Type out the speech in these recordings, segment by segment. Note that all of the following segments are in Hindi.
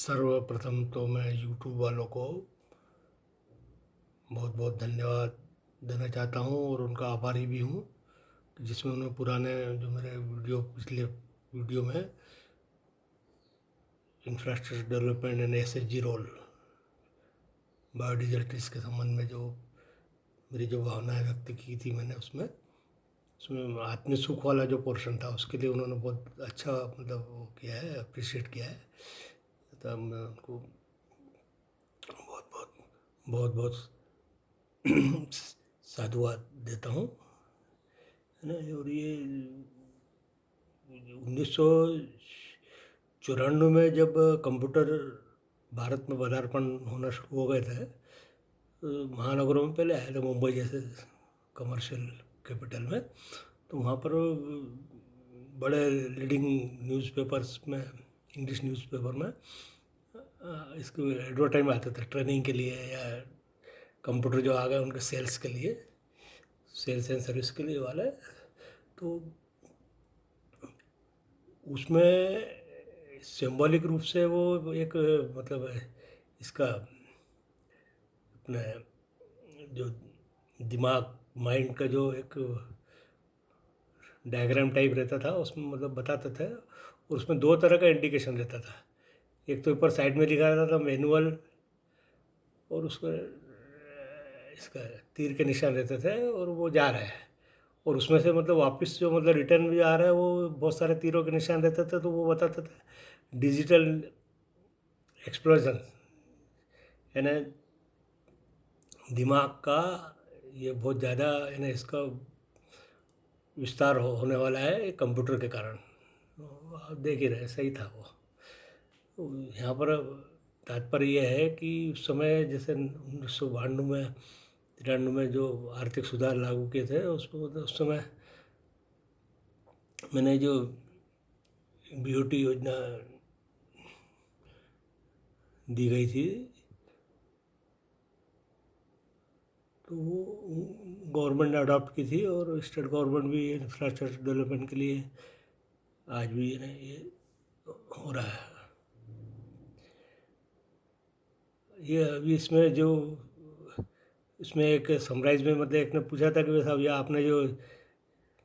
सर्वप्रथम तो मैं यूट्यूब वालों को बहुत बहुत धन्यवाद देना चाहता हूँ और उनका आभारी भी हूँ, जिसमें उन्होंने पुराने जो मेरे पिछले वीडियो में infrastructure development and SHG role biodiesel trees के संबंध में जो मेरी जो भावनाएं व्यक्त की थी मैंने उसमें उसमें आत्मीय सुख वाला जो पोर्शन था उसके लिए उन्होंने बहुत अच्छा मतलब वो किया है, अप्रिशिएट किया है। तो मैं उनको बहुत बहुत बहुत बहुत साधुवाद देता हूँ, है ना। और ये 1994 में जब कंप्यूटर भारत में पदार्पण होना शुरू हो गए थे, तो महानगरों में पहले आए थे, मुंबई जैसे कमर्शियल कैपिटल में। तो वहाँ पर बड़े लीडिंग न्यूज़पेपर्स में, इंग्लिश न्यूज़पेपर में इसके एडवर्टाइजमेंट आते थे ट्रेनिंग के लिए, या कंप्यूटर जो आ गए उनके सेल्स के लिए, सेल्स एंड सर्विस के लिए वाले। तो उसमें सिंबॉलिक रूप से वो एक मतलब इसका अपने जो दिमाग माइंड का जो एक डायग्राम टाइप रहता था उसमें मतलब बताते थे, और उसमें दो तरह का इंडिकेशन रहता था। एक तो ऊपर साइड में लिखा रहता था मैनुअल, और उसको इसका तीर के निशान रहते थे और वो जा रहा है, और उसमें से मतलब वापस जो मतलब रिटर्न भी आ रहा है वो बहुत सारे तीरों के निशान रहते थे, तो वो बताता था डिजिटल एक्सप्लोजन, यानी दिमाग का ये बहुत ज़्यादा यानी इसका विस्तार होने वाला है कंप्यूटर के कारण। तो आप देख ही रहे, सही था वो। तो यहाँ पर तात्पर्य यह है कि उस समय जैसे 1992 में 93 में जो आर्थिक सुधार लागू किए थे उसमें मतलब उस समय मैंने जो बीओटी योजना दी गई थी, तो वो गवर्नमेंट ने अडॉप्ट की थी, और स्टेट गवर्नमेंट भी इंफ्रास्ट्रक्चर डेवलपमेंट के लिए आज भी ये हो रहा है। ये अभी इसमें एक समराइज में मतलब एक ने पूछा था कि साहब ये आपने जो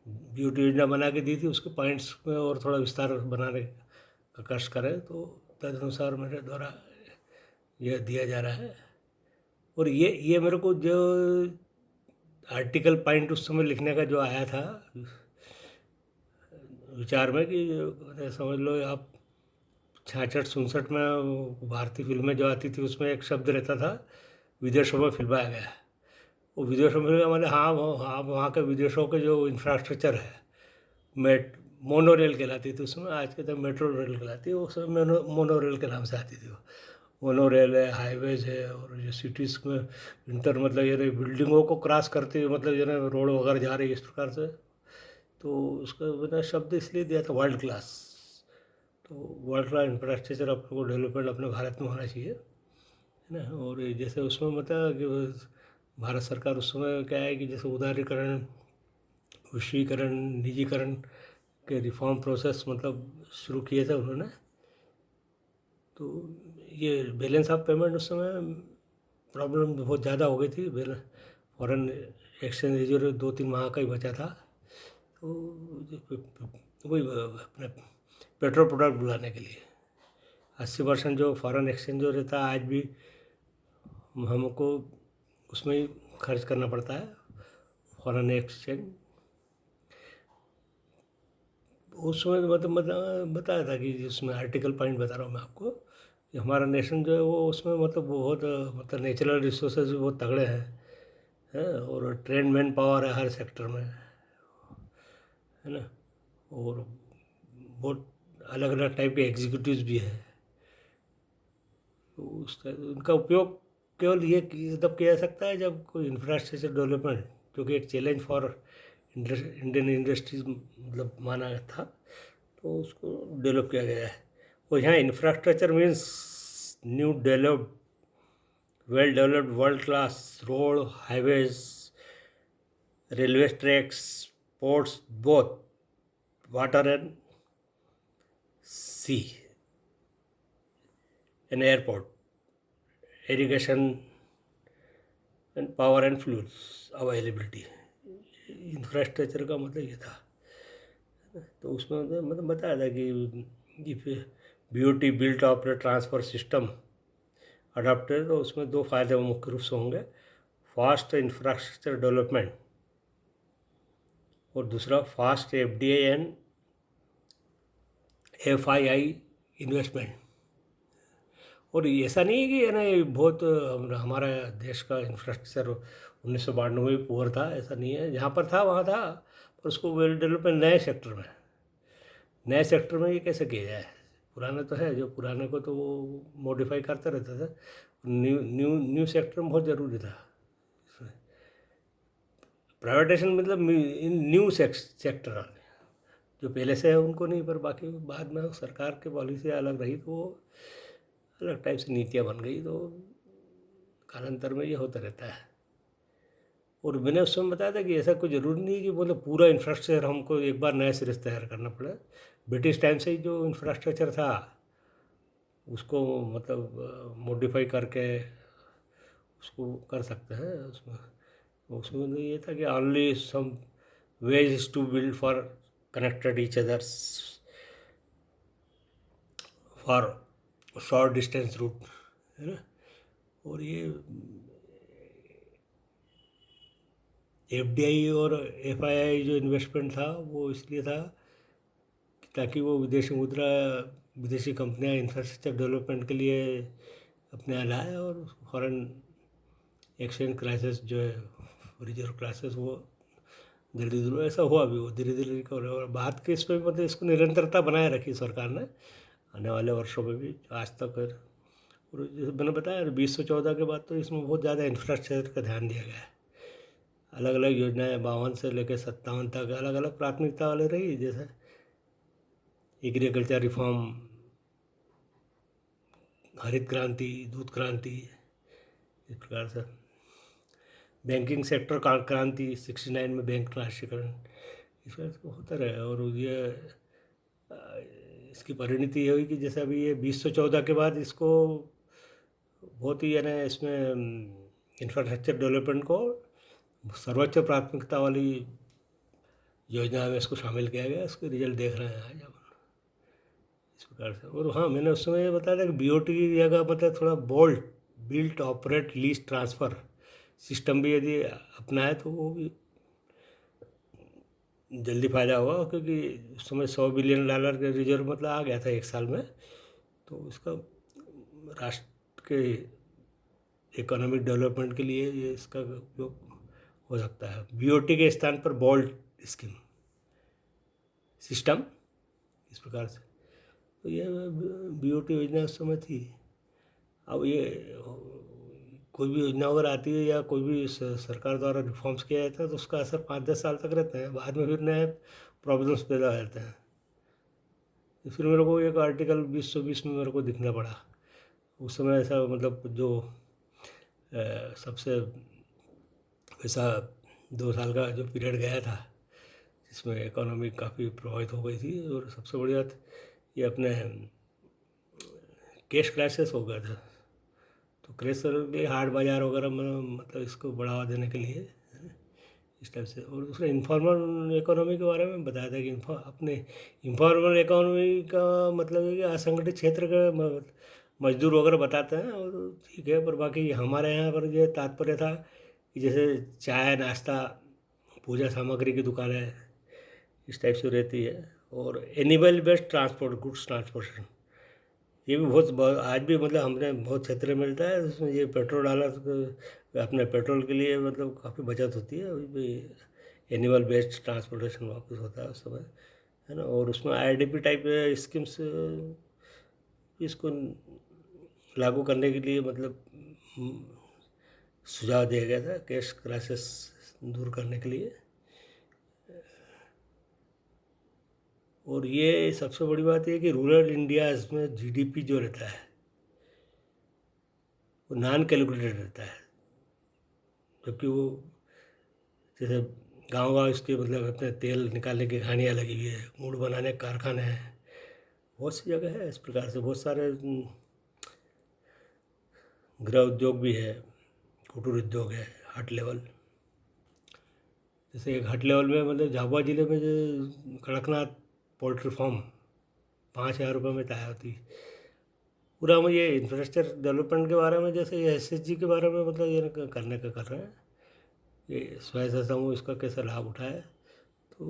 बीओटी योजना बना के दी थी उसके पॉइंट्स में और थोड़ा विस्तार बनाने का कष्ट करें, तो तदनुसार मेरे द्वारा यह दिया जा रहा है। और ये मेरे को जो आर्टिकल पॉइंट उस समय लिखने का जो आया था विचार में कि समझ लो आप 66-67 में भारतीय फिल्में जो आती थी उसमें एक शब्द रहता था विदेशों में फिल्माया गया। वो विदेशों में मतलब हाँ हाँ वहाँ के विदेशों के जो इंफ्रास्ट्रक्चर है, मेट मोनो रेल कहलाती थी उसमें, आज के तो मेट्रो रेल कहलाती है, वो सब मोनो रेल के नाम से आती थी वो। मोनो रेल है, हाईवेज है, और ये सिटीज़ में इंटर मतलब ये बिल्डिंगों को क्रॉस करते हुए मतलब ये ना रोड वगैरह जा रही है इस प्रकार से। तो उसका मैंने शब्द इसलिए दिया था वर्ल्ड क्लास। तो वर्ल्ड क्लास इंफ्रास्ट्रक्चर अपने को डेवलपमेंट अपने भारत में होना चाहिए, है ना। और जैसे उसमें मतलब कि भारत सरकार उस समय क्या है कि जैसे उदारीकरण, विश्वीकरण, निजीकरण के रिफॉर्म प्रोसेस मतलब शुरू किए थे उन्होंने। तो ये बैलेंस ऑफ पेमेंट उस समय प्रॉब्लम बहुत ज़्यादा हो गई थी, फॉरेन एक्सचेंज रिजर्व 2-3 माह का ही बचा था। तो वही अपने पेट्रोल प्रोडक्ट बुलाने के लिए 80% जो फॉरेन एक्सचेंज जो रहता है आज भी हमको उसमें ही खर्च करना पड़ता है, फॉरेन एक्सचेंज। उस समय मतलब बताया था कि उसमें आर्टिकल पॉइंट बता रहा हूँ मैं आपको कि हमारा नेशन जो है वो उसमें मतलब बहुत मतलब नेचुरल रिसोर्सेज भी बहुत तगड़े हैं, और ट्रेन मैन पावर है हर सेक्टर में, है ना। और बहुत अलग अलग टाइप के एग्जीक्यूटिव्स भी हैं। तो उनका उपयोग केवल ये तब किया जा सकता है जब कोई इंफ्रास्ट्रक्चर डेवलपमेंट, जो कि एक चैलेंज फॉर इंडियन इंडस्ट्रीज मतलब माना था, तो उसको डेवलप किया गया है। और यहाँ infrastructure means new developed well developed world class road, highways, railway tracks, ports, both water and sea, an airport, irrigation and power and fluids availability. Infrastructure का मतलब ये था। तो उसमें मतलब बताया था कि if BOT built operate transfer system adopted, तो उसमें दो फायदे मुख्य रूप से होंगे, फास्ट इंफ्रास्ट्रक्चर डेवलपमेंट और दूसरा fast FDI and FII investment. और ऐसा नहीं है कि है ना ये बहुत हमारा देश का इंफ्रास्ट्रक्चर 1992 में पुअर था, ऐसा नहीं है। जहाँ पर था वहाँ था, पर उसको वेल डेवलपमेंट नए सेक्टर में ये कैसे किया जाए। पुराना तो है, जो पुराने को तो वो मॉडिफाई करता रहता था, न्यू न्यू न्यू सेक्टर में बहुत ज़रूरी था। प्राइवेटाइजेशन मतलब इन न्यू सेक्टर वाले जो पहले से है उनको नहीं, पर बाकी बाद में सरकार की पॉलिसी अलग रही तो वो अलग टाइप से नीतियाँ बन गई, तो कालांतर में ये होता रहता है। और मैंने उस समय बताया था कि ऐसा कोई ज़रूरी नहीं कि मतलब पूरा इंफ्रास्ट्रक्चर हमको एक बार नए सिरे से तैयार करना पड़े। ब्रिटिश टाइम से ही जो इंफ्रास्ट्रक्चर था उसको मतलब मॉडिफाई करके उसको कर सकते हैं। उसमें उसमें मतलब ये था कि only some ways to build for connected each others for short distance route, है ना। और ये FDI और FII जो इन्वेस्टमेंट था वो इसलिए था ताकि वो विदेशी कंपनियां इंफ्रास्ट्रक्चर डेवलपमेंट के लिए अपने यहाँ लाए, और फॉरेन एक्सचेंज क्राइसिस जो है, रिजर्व क्राइसिस, वो जल्दी जरूर ऐसा हुआ भी, वो धीरे धीरे रिकवर। और बात के इस पर मतलब इसको निरंतरता बनाए रखी सरकार ने आने वाले वर्षों में भी आज तक। और जैसे मैंने बताया 2014 के बाद तो इसमें बहुत ज़्यादा इंफ्रास्ट्रक्चर का ध्यान दिया गया है। अलग अलग योजनाएं 52 से लेकर 57 तक अलग अलग प्राथमिकता वाले रही, जैसे एग्रीकल्चर रिफॉर्म, हरित क्रांति, दूध क्रांति, इस प्रकार से बैंकिंग सेक्टर का क्रांति 69 में बैंक राष्ट्रीयकरण, इस तरह से होता रहा। और ये इसकी परिणति ये हुई कि जैसे अभी ये 2014 के बाद इसको बहुत ही यानी इसमें इंफ्रास्ट्रक्चर डेवलपमेंट को सर्वोच्च प्राथमिकता वाली योजना में इसको शामिल किया गया। इसके रिजल्ट देख रहे हैं आज हम इस प्रकार से। और हाँ, मैंने उस समय ये बताया था कि BOT की जगह मतलब थोड़ा bolt built operate lease transfer system भी यदि अपनाए तो वो भी जल्दी फ़ायदा होगा, क्योंकि उस समय $100 बिलियन के रिजर्व मतलब आ गया था एक साल में, तो इसका राष्ट्र के इकोनॉमिक डेवलपमेंट के लिए ये इसका उपयोग हो सकता है। BOT के स्थान पर बोल्ट स्कीम सिस्टम, इस प्रकार से। तो ये BOT योजना उस समय थी। अब ये कोई भी योजना अगर आती है या कोई भी सरकार द्वारा रिफॉर्म्स किया जाता है तो उसका असर 5-10 साल तक रहता है, बाद में फिर नए प्रॉब्लम्स पैदा हो जाते हैं। तो फिर मेरे को एक आर्टिकल 2020 में मेरे को दिखना पड़ा। उस समय ऐसा मतलब जो सबसे वैसा 2 साल का जो पीरियड गया था जिसमें इकोनॉमी काफ़ी प्रभावित हो गई थी। और सबसे बड़ी बात ये अपने कैश क्राइसिस हो गया था, तो क्रेश के लिए हाट बाज़ार वगैरह में मतलब इसको बढ़ावा देने के लिए इस टाइप से। और दूसरा इन्फॉर्मल इकोनॉमी के बारे में बताया था कि अपने इन्फॉर्मल इकोनॉमी का मतलब है कि असंगठित क्षेत्र के मजदूर वगैरह बताते हैं, और ठीक है। पर बाकी हमारे यहाँ पर ये तात्पर्य था कि जैसे चाय, नाश्ता, पूजा सामग्री की दुकानें इस टाइप से रहती है। और animal based transport, goods transportation, ये भी बहुत आज भी मतलब हमने बहुत क्षेत्र में मिलता है। उसमें ये पेट्रोल डाला तो अपने पेट्रोल के लिए मतलब काफ़ी बचत होती है। अभी भी एनिमल बेस्ड ट्रांसपोर्टेशन वापस होता है उस समय, है ना। और उसमें IDP टाइप स्कीम्स इसको लागू करने के लिए मतलब सुझाव दिया गया था, कैश क्राइसिस दूर करने के लिए। और ये सबसे बड़ी बात ये कि रूरल इंडिया में GDP जो रहता है वो नॉन कैलकुलेटेड रहता है, जबकि वो जैसे गांव इसके मतलब अपने तेल निकालने की घानियाँ लगी हुई है, मूड बनाने के कारखाने हैं, बहुत सी जगह है इस प्रकार से। बहुत सारे गृह उद्योग भी है, कुटीर उद्योग है, हट लेवल। जैसे एक हट लेवल में मतलब झाबुआ ज़िले में जो कड़कनाथ पोल्ट्री फार्म 5,000 रुपये में तैयार होती। पूरा मुझे इंफ्रास्ट्रक्चर डेवलपमेंट के बारे में, जैसे ये SHG के बारे में मतलब ये करने का कर रहे हैं, ये स्वयं सहायता समूह इसका कैसे लाभ उठाए। तो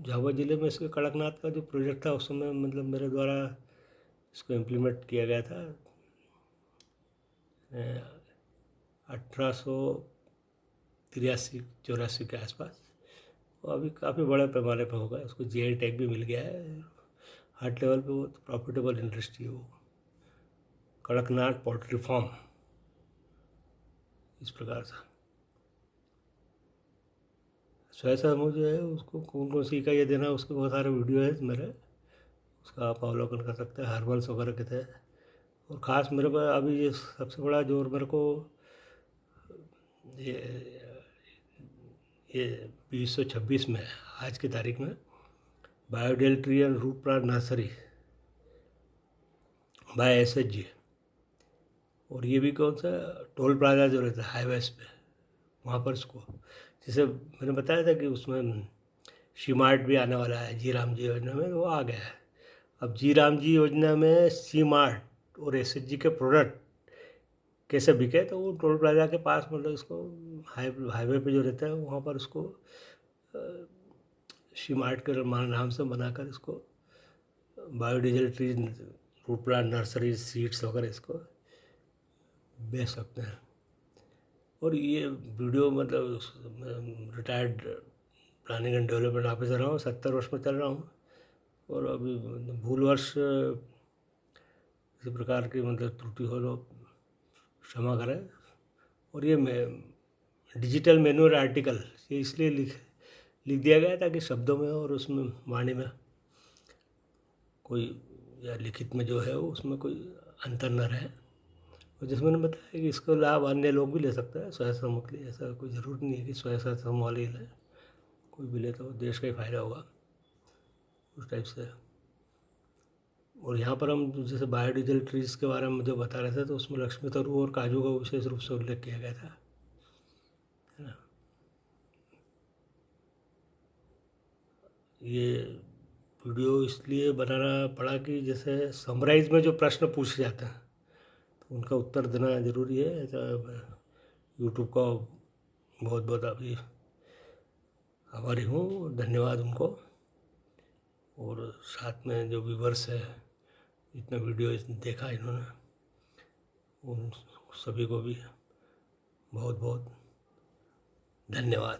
झाबुआ ज़िले में इसके कड़कनाथ का जो प्रोजेक्ट था उस समय मतलब मेरे द्वारा इसको इम्प्लीमेंट किया गया था 1883-84 के आसपास। वो अभी काफ़ी बड़े पैमाने पर होगा, उसको GI टैग भी मिल गया है। हार्ट लेवल पे वो प्रॉफिटेबल इंडस्ट्री है वो, कड़कनाथ पोल्ट्री फार्म, इस प्रकार से। स्वयं समूह जो है उसको कौन कौन सी इकाइयाँ देना है, उसके बहुत सारे वीडियो है मेरे, उसका आप अवलोकन कर सकते हैं। हर्बल्स वगैरह के थे। और ख़ास मेरे पास अभी ये सबसे बड़ा जोर मेरे को ये 2026 में, आज की तारीख में, बायोडेल्ट्री and root plant nursery by SHG। और ये भी कौन सा टोल प्लाजा जो रहता है हाईवेज पे, वहाँ पर इसको, जैसे मैंने बताया था कि उसमें सी-मार्ट भी आने वाला है जी राम जी योजना में, वो आ गया है। अब जी राम जी योजना में सी-मार्ट और SHG के प्रोडक्ट कैसे बिके, तो वो टोल प्लाजा के पास मतलब इसको हाईवे पे जो रहता है वहाँ पर उसको सी-मार्ट के नाम से बनाकर इसको biodiesel tree, root plant nursery, seeds वगैरह इसको बेच सकते हैं। और ये वीडियो मतलब retired planning and development officer रहा हूँ, 70 वर्ष में चल रहा हूँ। और अभी भूलवश इसी प्रकार की मतलब त्रुटि हो तो क्षमा करें। और ये डिजिटल मैनुअल आर्टिकल ये इसलिए लिख दिया गया ताकि शब्दों में और उसमें वाणी में कोई, या लिखित में जो है वो उसमें कोई अंतर न रहे। और जिसमें मैंने बताया कि इसको लाभ अन्य लोग भी ले सकते हैं, स्वयं समूह के लिए ऐसा कोई ज़रूरत नहीं है कि स्वयं सहायता समूह वाले ही लें, कोई भी ले तो देश का ही फायदा होगा, उस टाइप से। और यहाँ पर हम जैसे बायोडीजल ट्रीज़ के बारे में जो बता रहे थे, तो उसमें लक्ष्मी तरू और काजू का विशेष रूप से उल्लेख किया गया था, है ना। ये वीडियो इसलिए बनाना पड़ा कि जैसे समराइज में जो प्रश्न पूछे जाते हैं तो उनका उत्तर देना ज़रूरी है। तो यूट्यूब का बहुत बहुत अभी आभारी हूँ, धन्यवाद उनको। और साथ में जो व्यूवर्स है, इतना वीडियो देखा इन्होंने, उन सभी को भी बहुत बहुत धन्यवाद।